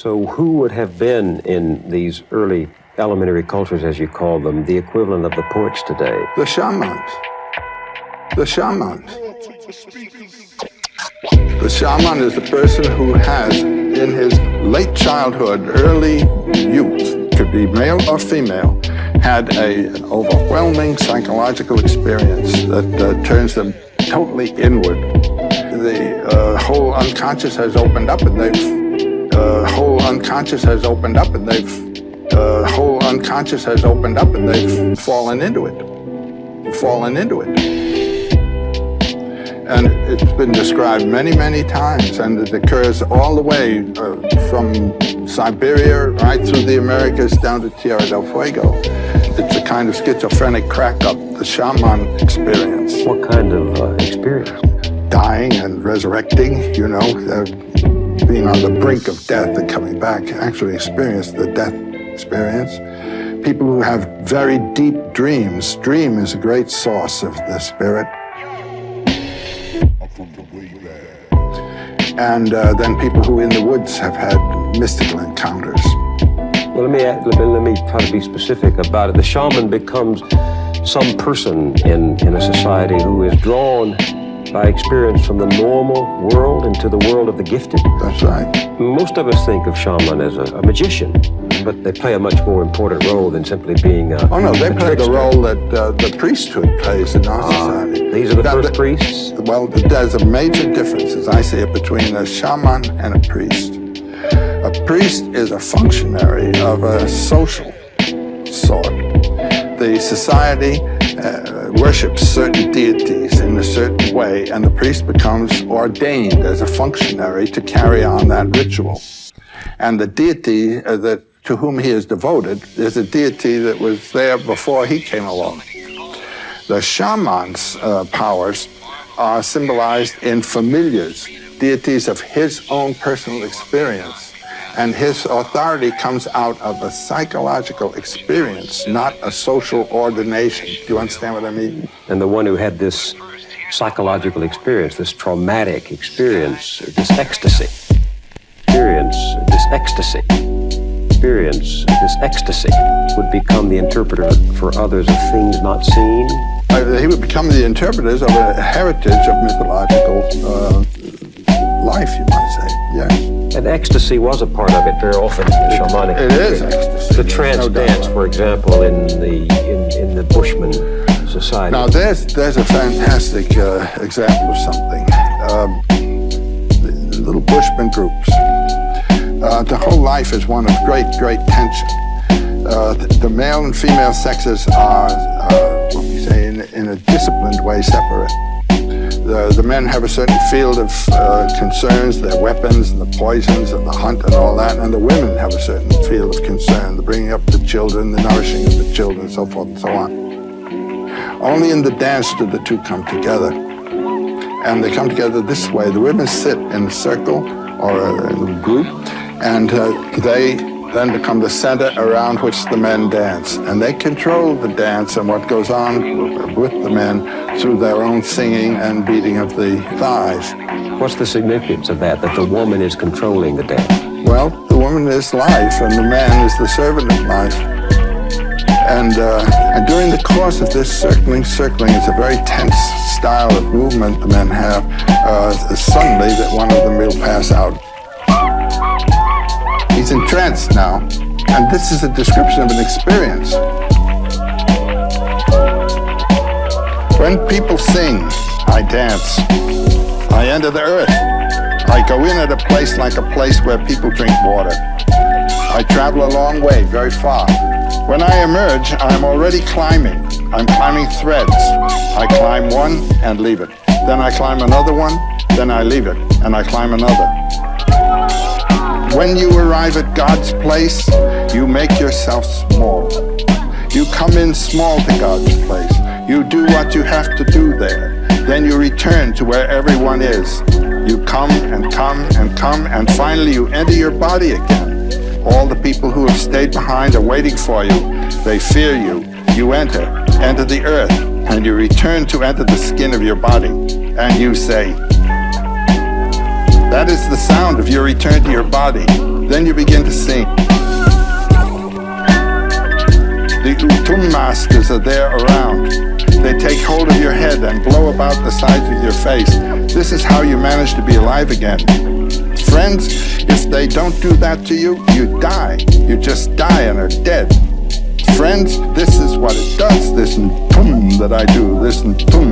So who would have been in these early elementary cultures, as you call them, the equivalent of the poets today? The shamans. The shamans. The shaman is the person who has, in his late childhood, early youth, could be male or female, had an overwhelming psychological experience that turns them totally inward. The whole unconscious has opened up, and they've whole unconscious has opened up, and they've fallen into it. And it's been described many, many times, and it occurs all the way from Siberia right through the Americas down to Tierra del Fuego. It's a kind of schizophrenic crack-up, the shaman experience. What kind of experience? Dying and resurrecting, you know, being on the brink of death and coming back, actually experience the death experience. People who have very deep dreams. Dream is a great source of the spirit. And then people who in the woods have had mystical encounters. Well, let me try to be specific about it. The shaman becomes some person in a society who is drawn by experience from the normal world into the world of the gifted. That's right. Most of us think of shaman as a magician, but they play a much more important role than simply being a Oh no, they play trickster. the role that the priesthood plays in our society. These are the first priests? Well, there's a major difference, as I see it, between a shaman and a priest. A priest is a functionary of a social sort. The society worships certain deities in a certain way, and the priest becomes ordained as a functionary to carry on that ritual. And the deity to whom he is devoted is a deity that was there before he came along. The shaman's powers are symbolized in familiars, deities of his own personal experience. And his authority comes out of a psychological experience, not a social ordination. Do you understand what I mean? And the one who had this psychological experience, this traumatic experience, this ecstasy, would become the interpreter for others of things not seen. He would become the interpreters of a heritage of mythological life, you might say, yes. And ecstasy was a part of it very often in the shamanic. It is ecstasy. The trance dance, for example, in the Bushman society. Now there's a fantastic example of something. The little Bushman groups. The whole life is one of great tension. The male and female sexes are, what we say, in a disciplined way, separate. The men have a certain field of concerns, their weapons and the poisons and the hunt and all that, and the women have a certain field of concern, the bringing up the children, the nourishing of the children, so forth and so on. Only in the dance do the two come together. And they come together this way. The women sit in a circle or a little group, and they then become the center around which the men dance. And they control the dance and what goes on with the men through their own singing and beating of the thighs. What's the significance of that the woman is controlling the dance? Well, the woman is life and the man is the servant of life. And during the course of this circling, it's a very tense style of movement the men have. Suddenly that one of them will pass out. He's entranced now, and this is a description of an experience. When people sing, I dance. I enter the earth. I go in at a place like a place where people drink water. I travel a long way, very far. When I emerge, I'm already climbing. I'm climbing threads. I climb one and leave it. Then I climb another one, then I leave it, and I climb another. When you arrive at God's place, you make yourself small. You come in small to God's place. You do what you have to do there. Then you return to where everyone is. You come and come and come, and finally you enter your body again. All the people who have stayed behind are waiting for you. They fear you. You enter the earth, and you return to enter the skin of your body. And you say, that is the sound of your return to your body. Then you begin to sing. The Utum masters are there around. They take hold of your head and blow about the sides of your face. This is how you manage to be alive again. Friends, if they don't do that to you, you die. You just die and are dead. Friends, this is what it does, this tum that I do, this tum